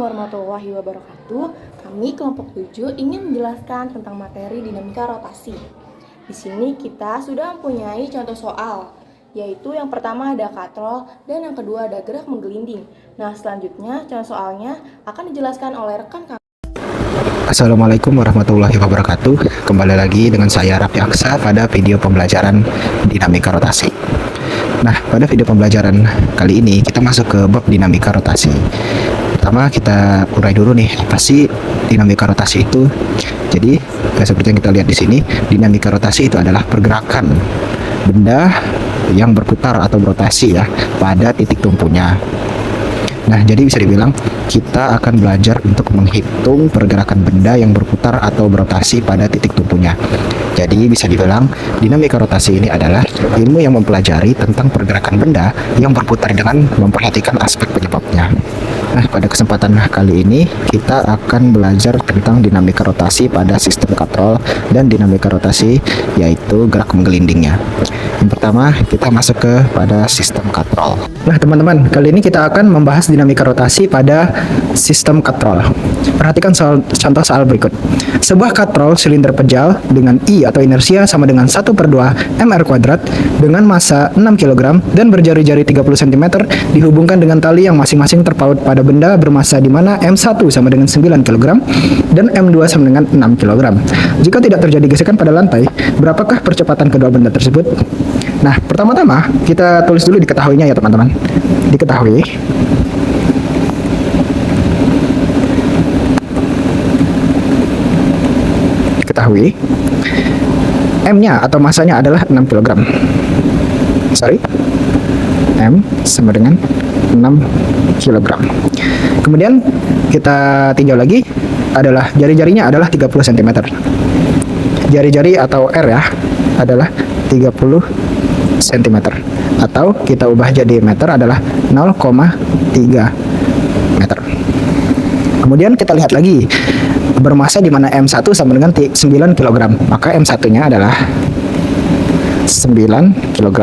warahmatullahi wabarakatuh. Kami kelompok 7 ingin menjelaskan tentang materi dinamika rotasi. Di sini kita sudah mempunyai contoh soal, yaitu yang pertama ada katrol dan yang kedua ada gerak menggelinding. Nah, selanjutnya contoh soalnya akan dijelaskan oleh rekan kami. Assalamualaikum warahmatullahi wabarakatuh. Kembali lagi dengan saya Raffi Aksa pada video pembelajaran dinamika rotasi. Nah, pada video pembelajaran kali ini kita masuk ke bab dinamika rotasi. Pertama kita urai dulu nih, apa sih dinamika rotasi itu? Jadi, seperti yang kita lihat di sini, dinamika rotasi itu adalah pergerakan benda yang berputar atau berotasi ya pada titik tumpunya. Nah, jadi bisa dibilang kita akan belajar untuk menghitung pergerakan benda yang berputar atau berotasi pada titik tumpunya. Jadi bisa dibilang dinamika rotasi ini adalah ilmu yang mempelajari tentang pergerakan benda yang berputar dengan memperhatikan aspek penyebabnya. Nah, pada kesempatan kali ini kita akan belajar tentang dinamika rotasi pada sistem katrol dan dinamika rotasi yaitu gerak menggelindingnya. Yang pertama kita masuk ke pada sistem katrol. Nah teman-teman, kali ini kita akan membahas dinamika rotasi pada sistem katrol. Perhatikan contoh soal berikut. Sebuah katrol silinder pejal dengan I atau inersia sama dengan 1/2 mr² dengan massa 6 kg dan berjari-jari 30 cm dihubungkan dengan tali yang masing-masing terpaut pada benda bermassa di mana M1 sama dengan 9 kg dan M2 sama dengan 6 kg. Jika tidak terjadi gesekan pada lantai, berapakah percepatan kedua benda tersebut? Nah, pertama-tama kita tulis dulu diketahuinya ya teman-teman. Diketahui M-nya atau massanya adalah 6 kg. M sama dengan 6 kg. Kemudian kita tinjau lagi adalah jari-jarinya adalah 30 cm. Jari-jari atau R ya adalah 30 cm atau kita ubah jadi meter adalah 0,3 meter. Kemudian kita lihat lagi bermassa di mana M1 sama dengan 9 kg, maka M1-nya adalah 9 kg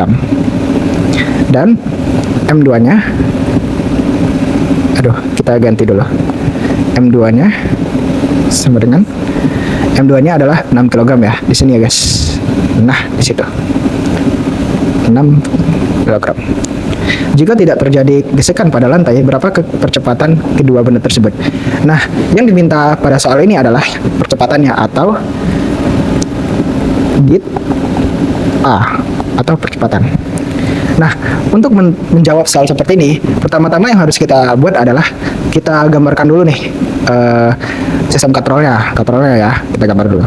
dan M2-nya kita ganti dulu. M2-nya sama dengan M2-nya adalah 6 kg ya di sini ya guys. Nah, di situ 6 kg. Jika tidak terjadi gesekan pada lantai, berapa percepatan kedua benda tersebut? Nah, yang diminta pada soal ini adalah percepatannya atau git A atau percepatan. Nah, untuk menjawab soal seperti ini, pertama-tama yang harus kita buat adalah kita gambarkan dulu nih sistem katrolnya ya, kita gambar dulu.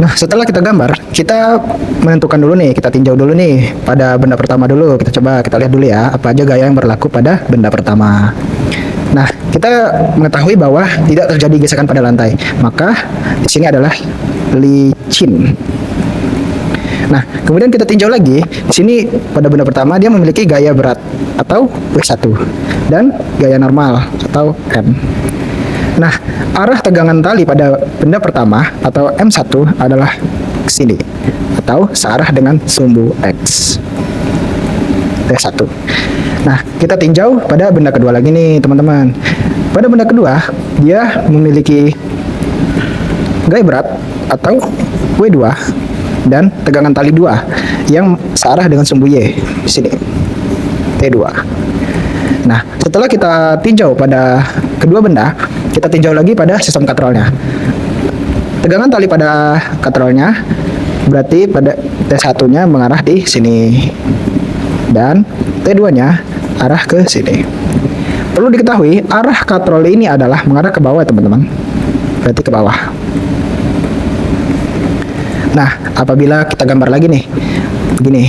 Nah, setelah kita gambar, kita menentukan dulu nih, kita tinjau dulu nih pada benda pertama dulu. Kita lihat dulu ya, apa aja gaya yang berlaku pada benda pertama. Nah, kita mengetahui bahwa tidak terjadi gesekan pada lantai, maka di sini adalah licin. Nah, kemudian kita tinjau lagi, di sini pada benda pertama dia memiliki gaya berat atau W1 dan gaya normal atau M. Nah, arah tegangan tali pada benda pertama atau M1 adalah ke sini atau searah dengan sumbu X. T1. Nah, kita tinjau pada benda kedua lagi nih, teman-teman. Pada benda kedua, dia memiliki gaya berat atau W2 dan tegangan tali 2 yang searah dengan sumbu Y di sini. T2. Nah, setelah kita tinjau pada kedua benda, kita tinjau lagi pada sistem katrolnya. Tegangan tali pada katrolnya berarti pada T1-nya mengarah di sini dan T2-nya arah ke sini. Perlu diketahui, arah katrol ini adalah mengarah ke bawah, teman-teman. Berarti ke bawah. Nah, apabila kita gambar lagi nih, begini.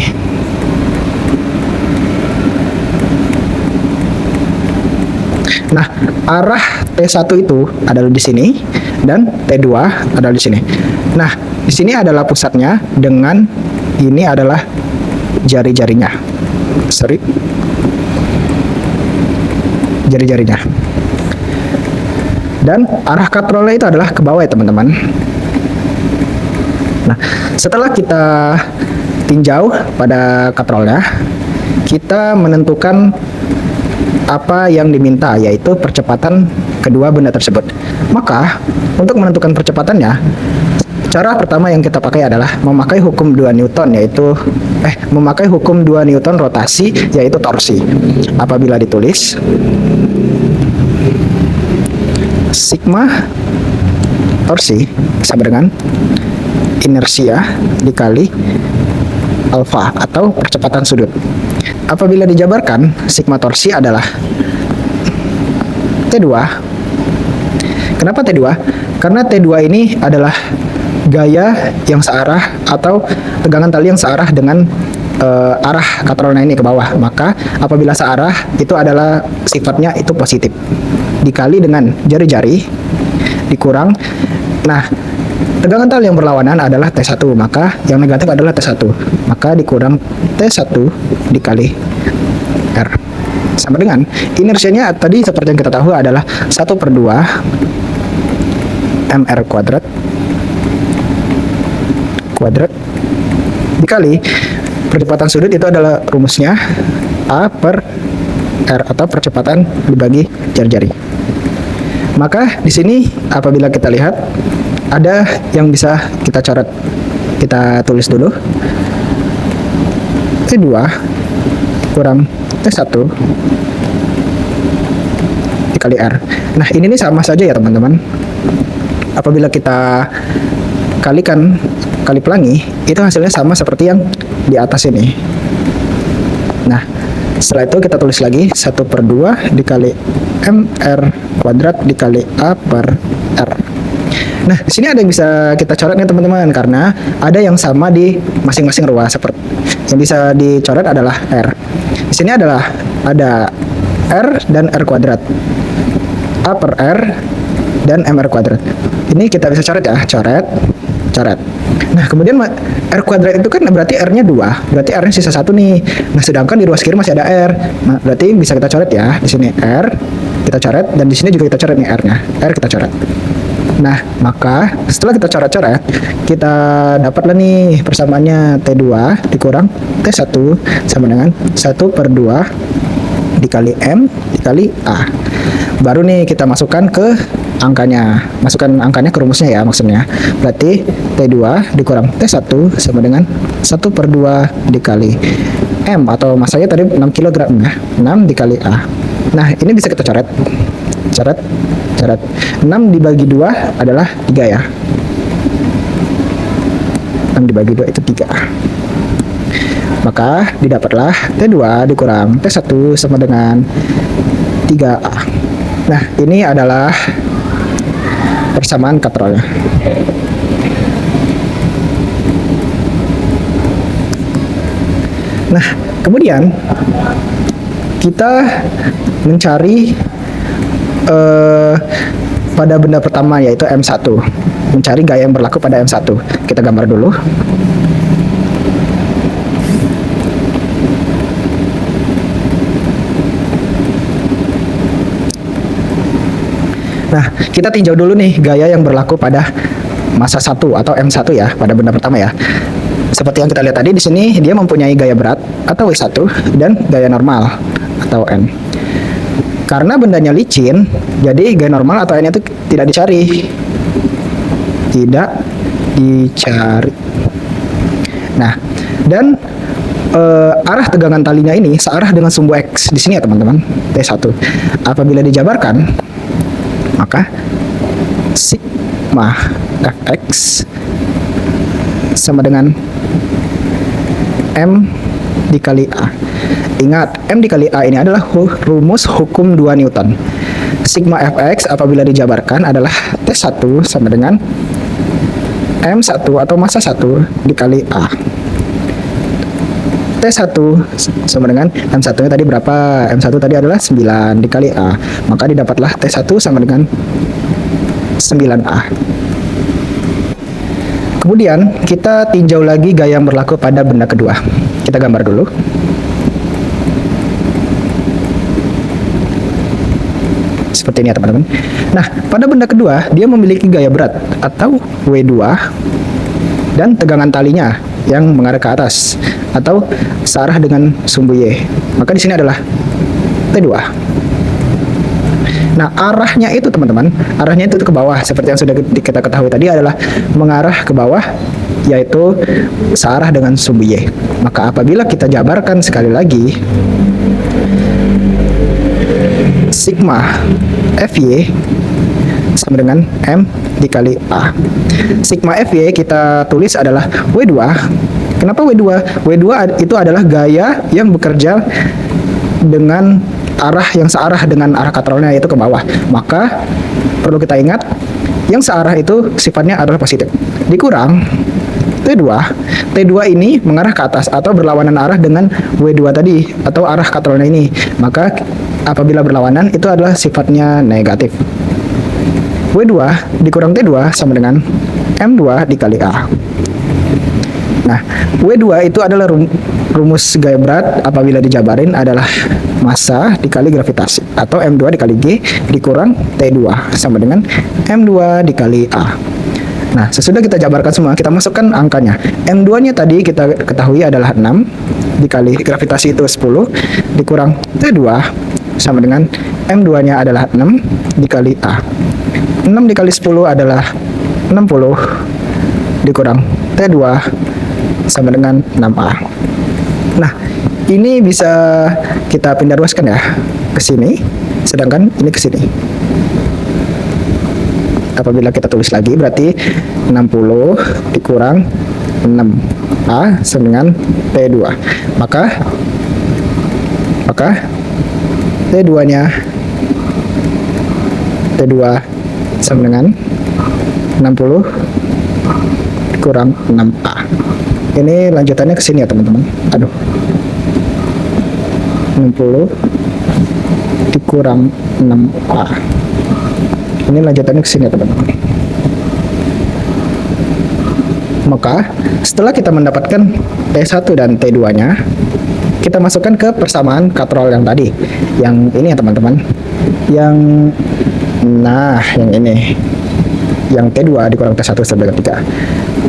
Nah, arah T1 itu adalah di sini dan T2 adalah di sini. Nah, di sini adalah pusatnya dengan ini adalah jari-jarinya. Jari-jarinya. Dan arah katrolnya itu adalah ke bawah ya, teman-teman. Nah, setelah kita tinjau pada katrolnya, kita menentukan apa yang diminta, yaitu percepatan kedua benda tersebut. Maka, untuk menentukan percepatannya, cara pertama yang kita pakai adalah memakai hukum 2 Newton, memakai hukum 2 Newton rotasi, yaitu torsi. Apabila ditulis sigma torsi sama dengan inersia dikali alfa atau percepatan sudut. Apabila dijabarkan, sigma torsi adalah T2. Kenapa T2? Karena T2 ini adalah gaya yang searah atau tegangan tali yang searah dengan arah katrolnya ini ke bawah. Maka apabila searah, itu adalah sifatnya itu positif. Dikali dengan jari-jari dikurang. Nah, tegangan tali yang berlawanan adalah T1, maka yang negatif adalah T1. Maka dikurang T1 dikali R. Sama dengan inersianya tadi seperti yang kita tahu adalah 1/2 mr kuadrat dikali percepatan sudut, itu adalah rumusnya A per R atau percepatan dibagi jari-jari. Maka di sini apabila kita lihat ada yang bisa kita coret. Kita tulis dulu. T2 kurang T1 dikali R. Nah, ini nih sama saja ya teman-teman. Apabila kita kali pelangi, itu hasilnya sama seperti yang di atas ini. Nah, setelah itu kita tulis lagi 1/2 dikali mr kuadrat dikali A per R. Nah, di sini ada yang bisa kita coret nih teman-teman, karena ada yang sama di masing-masing ruas. Seperti yang bisa dicoret adalah R. Di sini ada R dan R kuadrat, A per R dan MR kuadrat. Ini kita bisa coret ya, coret. Nah, kemudian R kuadrat itu kan berarti R-nya 2, berarti R-nya sisa 1 nih. Nah, sedangkan di ruas kiri masih ada R. Nah, berarti bisa kita coret ya. Di sini R kita coret, dan di sini juga kita coret nih R-nya. R kita coret. Nah, maka setelah kita coret-coret, kita dapatlah nih persamaannya T2 dikurang T1 sama dengan 1/2 dikali M dikali A. Baru nih kita masukkan ke angkanya. Masukkan angkanya ke rumusnya ya maksudnya. Berarti T2 dikurang T1 sama dengan 1/2 dikali M, atau masanya tadi 6 kg ya. 6 dikali A. Nah, ini bisa kita coret. 6 dibagi 2 adalah 3 ya. 6 dibagi 2 itu 3. Maka didapatlah T2 dikurang T1 sama dengan 3A. Nah, ini adalah persamaan katrolnya. Nah, kemudian kita mencari pada benda pertama, yaitu M1. Mencari gaya yang berlaku pada M1. Kita gambar dulu. Nah, kita tinjau dulu nih gaya yang berlaku pada massa 1 atau M1 ya, pada benda pertama ya. Seperti yang kita lihat tadi, di sini dia mempunyai gaya berat atau W1 dan gaya normal atau N. Karena bendanya licin, jadi gaya normal atau N itu tidak dicari. Nah, dan arah tegangan talinya ini searah dengan sumbu X di sini ya teman-teman, T1. Apabila dijabarkan, maka sigma Fx sama dengan M dikali A. Ingat, M dikali A ini adalah rumus hukum 2 Newton. Sigma Fx apabila dijabarkan adalah T1 sama dengan M1 atau massa 1 dikali A. T1 sama dengan M1 nya tadi berapa? M1 tadi adalah 9 dikali A. Maka didapatlah T1 sama dengan 9A. Kemudian kita tinjau lagi gaya yang berlaku pada benda kedua. Kita gambar dulu. Seperti ini ya teman-teman. Nah, pada benda kedua dia memiliki gaya berat atau W2 dan tegangan talinya yang mengarah ke atas atau searah dengan sumbu Y. Maka di sini adalah T2. Nah, arahnya itu teman-teman, arahnya itu ke bawah. Seperti yang sudah kita ketahui tadi adalah mengarah ke bawah, yaitu searah dengan sumbu Y. Maka apabila kita jabarkan sekali lagi, sigma Fy sama dengan M dikali A. Sigma Fy kita tulis adalah W2. Kenapa W2? W2 itu adalah gaya yang bekerja dengan arah yang searah dengan arah katrolnya, yaitu ke bawah. Maka perlu kita ingat, yang searah itu sifatnya adalah positif. Dikurang T2. T2 ini mengarah ke atas atau berlawanan arah dengan W2 tadi atau arah katrolnya ini. Maka apabila berlawanan itu adalah sifatnya negatif. W2 dikurang T2 sama dengan M2 dikali A. Nah, W2 itu adalah rumus gaya berat apabila dijabarin adalah massa dikali gravitasi, atau M2 dikali G dikurang T2 sama dengan M2 dikali A. Nah, sesudah kita jabarkan semua, kita masukkan angkanya. M2-nya tadi kita ketahui adalah 6 dikali gravitasi itu 10 dikurang T2 sama dengan M2-nya adalah 6 dikali A. 6 dikali 10 adalah 60 dikurang T2 sama dengan 6A. Nah, ini bisa kita pindah ruaskan ya ke sini, sedangkan ini ke sini. Apabila kita tulis lagi berarti 60 dikurang 6A sama dengan T2. Maka T2-nya T2 sama dengan 60 dikurang 6A. Ini lanjutannya ke sini ya teman-teman. Aduh. 60 dikurang 6A. Ini lanjutannya ke sini ya teman-teman. Maka setelah kita mendapatkan T1 dan T2-nya, kita masukkan ke persamaan katrol yang tadi. Yang ini ya teman-teman. Yang ini. Yang T2 dikurang T1 sama dengan 3.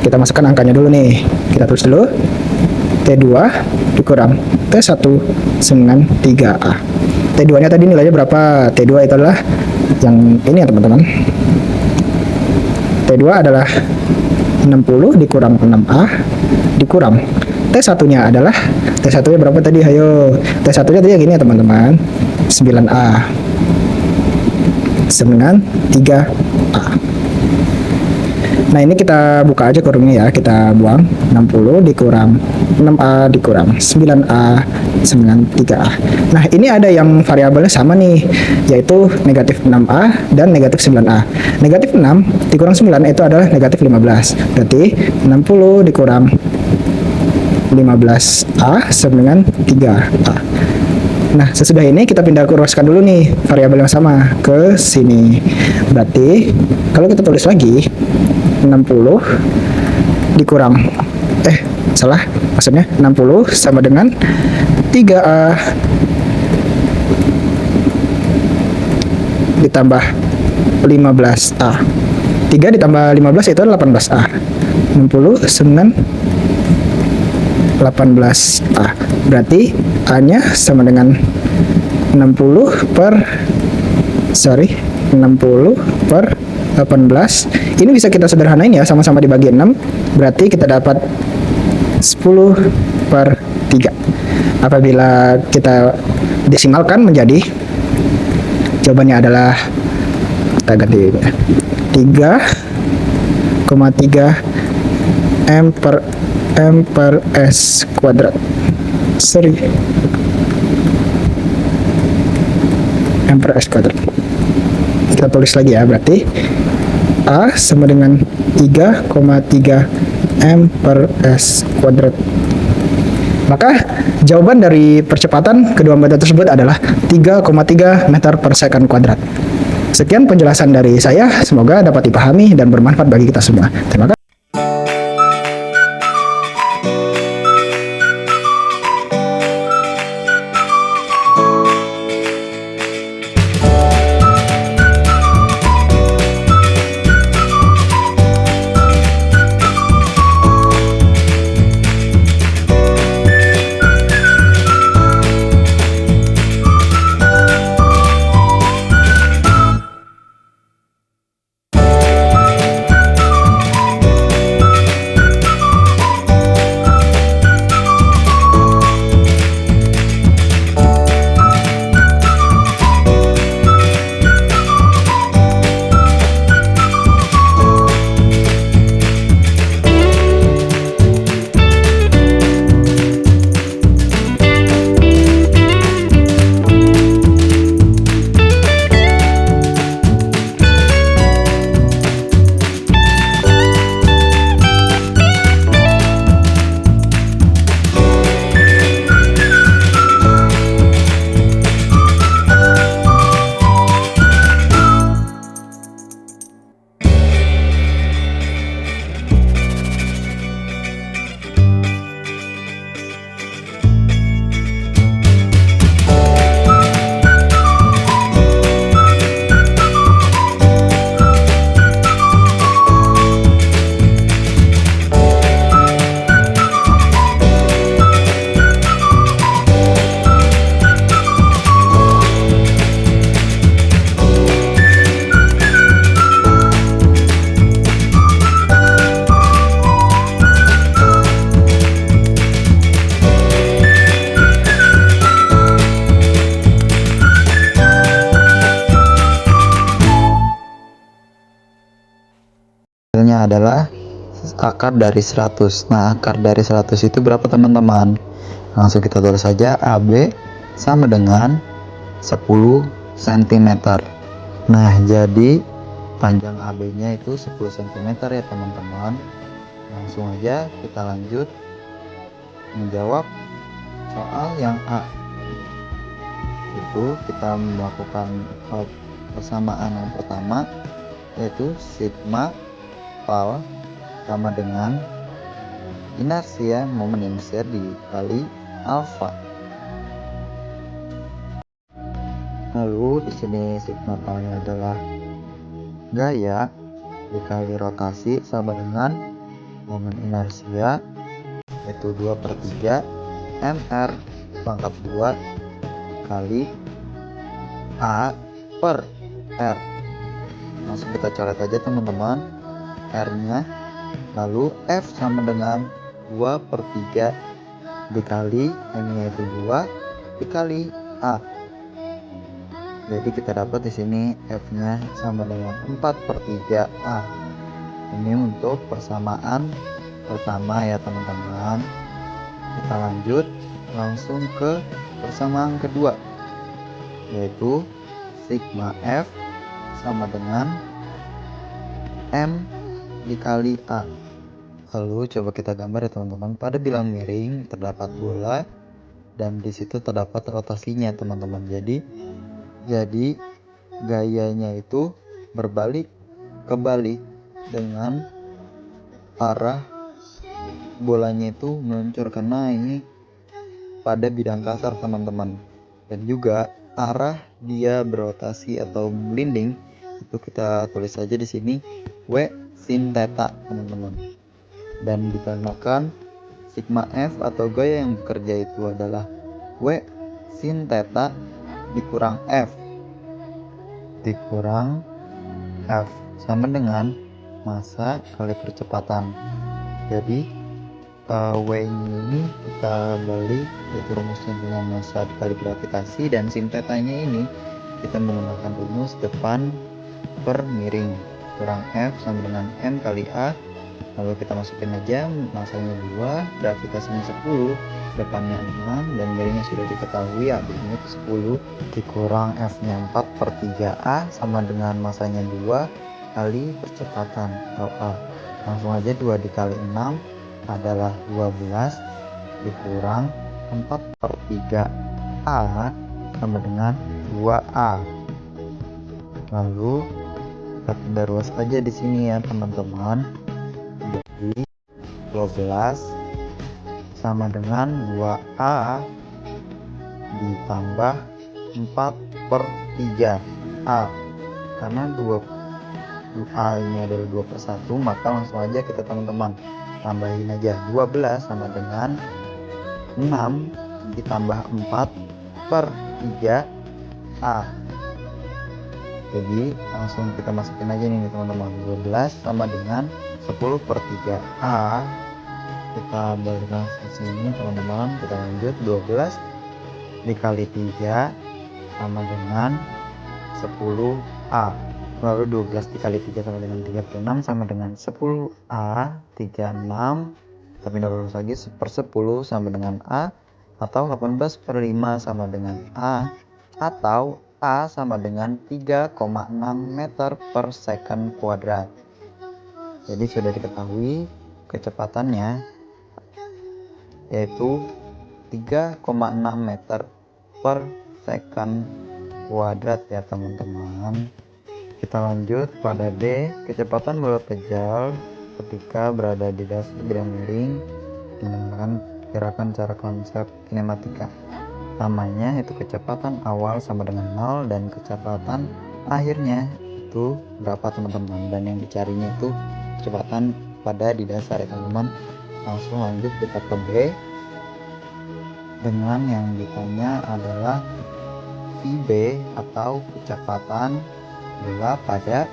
Kita masukkan angkanya dulu nih. Kita tulis dulu. T2 dikurang T1 sama dengan 3A. T2-nya tadi nilainya berapa? T2 itu adalah yang ini ya teman-teman. T2 adalah 60 dikurang 6A dikurang T1-nya adalah T1-nya berapa tadi? Ayo. T1-nya tadi yang ini ya teman-teman. 9A sama dengan 3A. Nah, ini kita buka aja kurungnya ya, kita buang. 60 dikurang 6A dikurang 9A sama dengan 3A. Nah, ini ada yang variabelnya sama nih, yaitu negatif 6A dan negatif 9A. Negatif 6 dikurang 9 itu adalah negatif 15. Berarti 60 dikurang 15A sama dengan 3A. Nah, sesudah ini kita pindah ruaskan dulu nih variabel yang sama ke sini. Berarti kalau kita tulis lagi 60 dikurang maksudnya 60 sama dengan 3A ditambah 15A. 3 ditambah 15 itu adalah 18A. 60 sama dengan 18A. Berarti A-nya sama dengan 60 per 18. Ini bisa kita sederhanain ya, sama-sama dibagi 6. Berarti kita dapat 10 per 3. Apabila kita desimalkan menjadi, jawabannya adalah, kita ganti 3,3 M per S kuadrat. M per S kuadrat. Kita tulis lagi ya, berarti A sama dengan 3,3 M per S kuadrat. Maka jawaban dari percepatan kedua benda tersebut adalah 3,3 meter per second kuadrat. Sekian penjelasan dari saya, semoga dapat dipahami dan bermanfaat bagi kita semua. Terima kasih. Hasilnya adalah akar dari 100. Nah, akar dari 100 itu berapa teman-teman? Langsung kita tulis saja, AB sama dengan 10 cm. Nah, jadi panjang AB nya itu 10 cm ya teman-teman. Langsung aja kita lanjut menjawab soal yang A. Itu kita melakukan persamaan yang pertama, yaitu sigma pal sama dengan inersia, momen inersia dikali alfa. Lalu di sini sigma palnya adalah gaya dikali rotasi sama dengan momen inersia, yaitu 2/3 mr pangkat 2 kali A per R. Langsung kita coret aja teman-teman R nya. Lalu F sama dengan 2/3 dikali M nya itu 2 dikali A. Jadi kita dapat di sini F nya sama dengan 4/3 A. Ini untuk persamaan pertama ya teman-teman. Kita lanjut langsung ke persamaan kedua, yaitu sigma F sama dengan M dikali A. Lalu coba kita gambar ya teman-teman. Pada bilang miring terdapat bola dan di situ terdapat rotasinya teman-teman. Jadi gayanya itu kebalik dengan arah bolanya itu meluncur, karena ini pada bidang kasar teman-teman. Dan juga arah dia berotasi atau melinding itu kita tulis saja di sini W sin theta teman-teman. Dan dikarenakan sigma F atau gaya yang bekerja itu adalah W sin theta dikurang F sama dengan massa kali percepatan. Jadi W ini kita balik, yaitu rumusnya dengan massa dikali gravitasi, dan sin theta-nya ini kita menggunakan rumus depan per miring kurang F sama dengan M kali A. Lalu kita masukin aja massanya 2, gravitasinya 10, depannya 6, dan miringnya sudah diketahui AB-nya itu 10 dikurang F-nya 4/3A sama dengan massanya 2 kali percepatan atau A. Langsung aja 2 dikali 6 adalah 12 dikurang 4/3A sama dengan 2A. Lalu kita perluas aja di sini ya teman-teman. Jadi 12 sama dengan 2A ditambah 4/3A. Karena 2A ini adalah 2/1, maka langsung aja kita teman-teman tambahin aja. 12 sama dengan 6 ditambah 4/3A. Jadi langsung kita masukin aja nih teman-teman. 12 sama dengan 10/3A. Kita balikan ke sini teman-teman. Kita lanjut, 12 dikali 3 sama dengan 10A. Lalu 12 dikali 3 sama dengan 36 sama dengan 10A. 36 tapi lurus lagi 1/10 sama dengan A, atau 18/5 sama dengan A, atau A sama dengan 3,6 meter per second kuadrat. Jadi sudah diketahui kecepatannya, yaitu 3,6 meter per second kuadrat ya teman-teman. Kita lanjut pada D, kecepatan bola kejal ketika berada di dasar bidang miring menggunakan gerakan cara konsep kinematika. Namanya itu kecepatan awal sama dengan 0 dan kecepatan akhirnya itu berapa teman-teman, dan yang dicarinya itu kecepatan pada di dasar ya teman-teman. Langsung lanjut kita ke B, dengan yang ditanya adalah VB atau kecepatan bola pada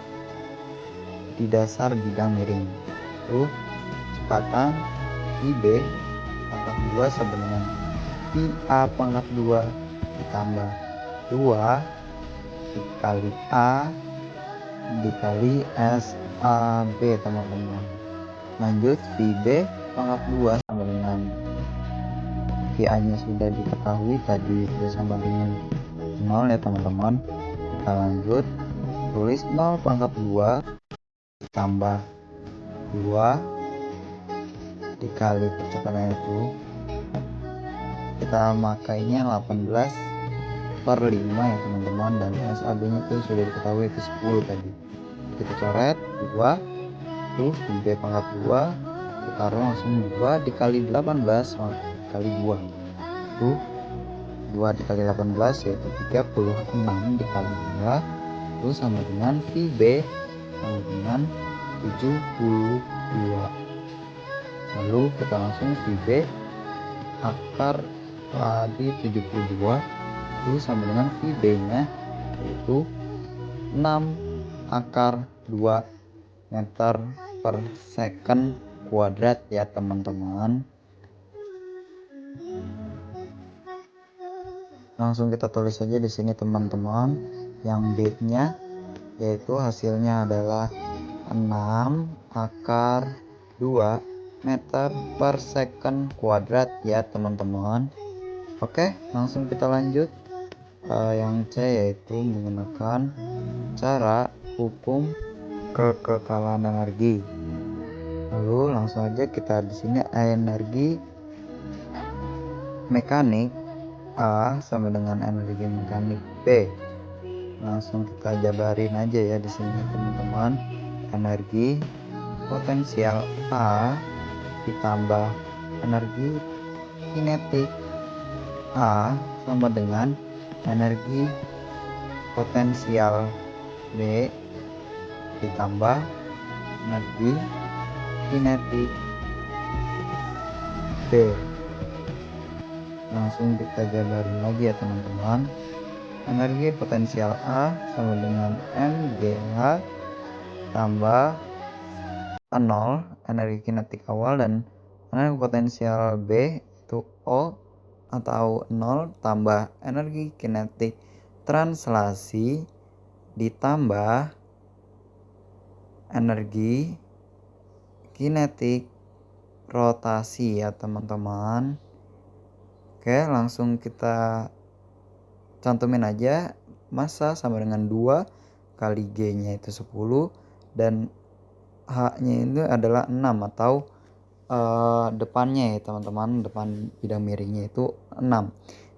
di dasar bidang miring. Itu kecepatan VB pangkat 2 sama dengan VA pangkat 2 ditambah 2 dikali A dikali S AB teman-teman. Lanjut VB pangkat 2 sama dengan VA nya sudah diketahui tadi sudah sama dengan 0 ya teman-teman. Kita lanjut tulis 0 pangkat 2 tambah 2 dikali percepatan itu, kita makainya 18/5 ya teman-teman, dan SAB nya itu sudah diketahui itu 10 tadi. Kita coret 2 tuh VB pangkat 2, kita taruh langsung 2 dikali 18 kali 2 tuh 2 dikali 18 yaitu 36 dikali 2 itu sama dengan VB sama dengan 72. Lalu kita langsung VB akar tadi 72 itu sama dengan VB nya yaitu 6 akar 2 meter per second kuadrat ya teman-teman. Langsung kita tulis saja di sini teman-teman, yang B nya yaitu hasilnya adalah 6 akar 2 meter per second kuadrat ya teman-teman. Oke, langsung kita lanjut. Yang C yaitu menggunakan cara hukum kekekalan energi. Lalu langsung aja kita di sini energi mekanik A sama dengan energi mekanik B. Langsung kita jabarin aja ya di sini teman-teman. Energi potensial A ditambah energi kinetik A sama dengan energi potensial B ditambah energi kinetik B. Langsung kita jabarin lagi ya teman-teman. Energi potensial A sama dengan MGH tambah 0 energi kinetik awal, dan energi potensial B itu O atau 0 tambah energi kinetik translasi ditambah energi kinetik rotasi ya teman-teman. Oke, langsung kita cantumin aja. Massa sama dengan 2 kali G nya itu 10 dan H nya itu adalah 6 atau depannya ya teman-teman, depan bidang miringnya itu 6.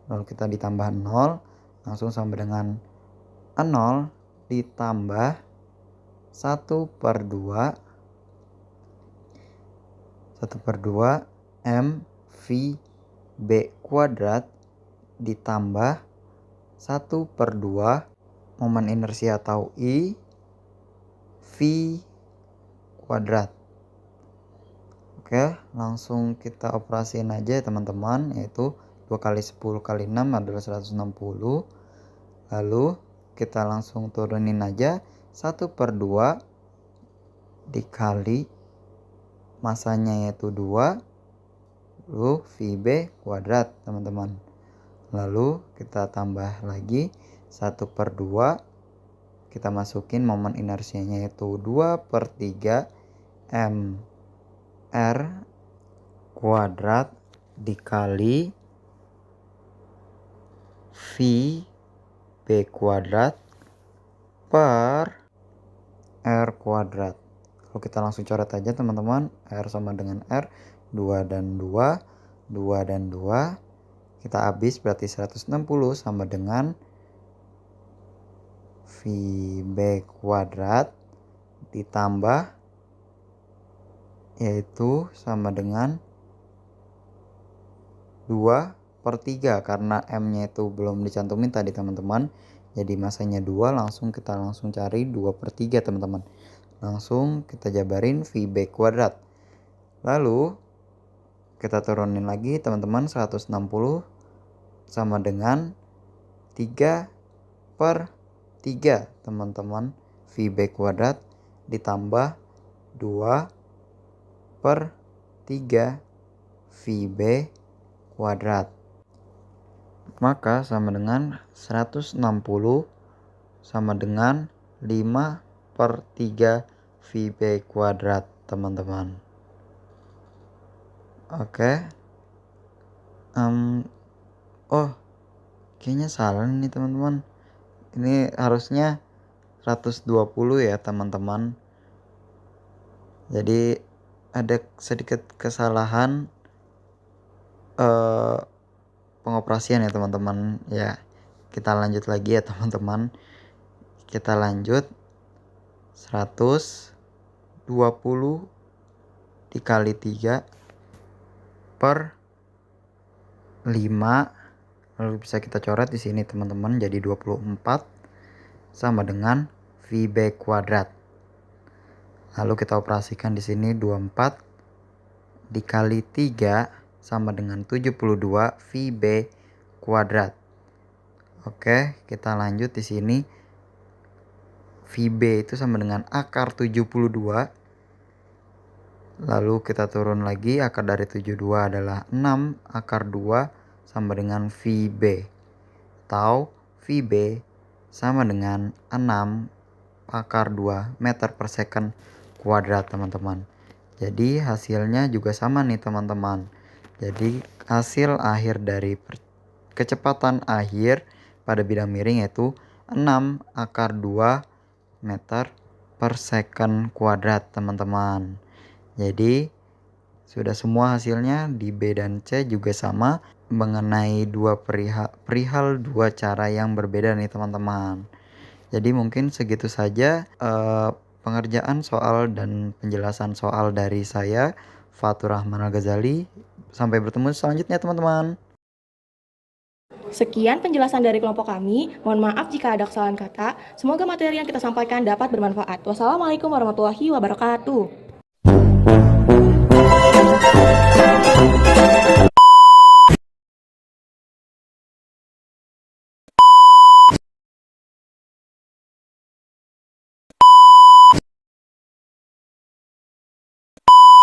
Lalu kita ditambah 0 langsung sama dengan 0 ditambah 1/2 MV B kuadrat ditambah 1/2 momen inersia atau I V kuadrat. Oke, langsung kita operasiin aja ya teman-teman, yaitu 2 kali 10 kali 6 adalah 160. Lalu kita langsung turunin aja 1/2 dikali masanya yaitu 2 lalu VB kuadrat teman-teman. Lalu kita tambah lagi 1/2, kita masukin momen inersianya yaitu 2/3 MR kuadrat dikali VB kuadrat per R kuadrat. Kalau kita langsung coret aja teman-teman, R sama dengan R, 2 dan 2, 2 dan 2, kita habis berarti 160 sama dengan VB kuadrat ditambah yaitu sama dengan 2/3 karena M nya itu belum dicantumin tadi teman-teman, jadi masanya 2, langsung kita cari 2/3 teman-teman. Langsung kita jabarin VB kuadrat, lalu kita turunin lagi teman-teman, 160 sama dengan 3/3 teman-teman, VB kuadrat ditambah 2/3 VB kuadrat, maka sama dengan 160 sama dengan 5/3 VB kuadrat, teman-teman. Oke. Oh, kayaknya salah nih teman-teman. Ini harusnya 120 ya teman-teman. Jadi ada sedikit kesalahan pengoperasian ya teman-teman. Ya, kita lanjut lagi ya teman-teman. Kita lanjut 120 dikali 3 per 5, lalu bisa kita coret di sini teman-teman, jadi 24 sama dengan VB kuadrat. Lalu kita operasikan di sini 24 dikali 3 sama dengan 72 VB kuadrat. Oke, kita lanjut di sini. VB itu sama dengan akar 72. Lalu kita turun lagi, akar dari 72 adalah 6, akar 2 sama dengan VB. Atau VB sama dengan 6 akar 2 meter per second kuadrat, teman-teman. Jadi hasilnya juga sama nih teman-teman. Jadi hasil akhir dari kecepatan akhir pada bidang miring yaitu 6 akar 2 meter per second kuadrat, teman-teman. Jadi sudah semua hasilnya. Di B dan C juga sama mengenai perihal dua cara yang berbeda nih teman-teman. Jadi mungkin segitu saja pengerjaan soal dan penjelasan soal dari saya, Fatur Rahman Al-Ghazali. Sampai bertemu selanjutnya teman-teman. Sekian penjelasan dari kelompok kami. Mohon maaf jika ada kesalahan kata. Semoga materi yang kita sampaikan dapat bermanfaat. Wassalamualaikum warahmatullahi wabarakatuh.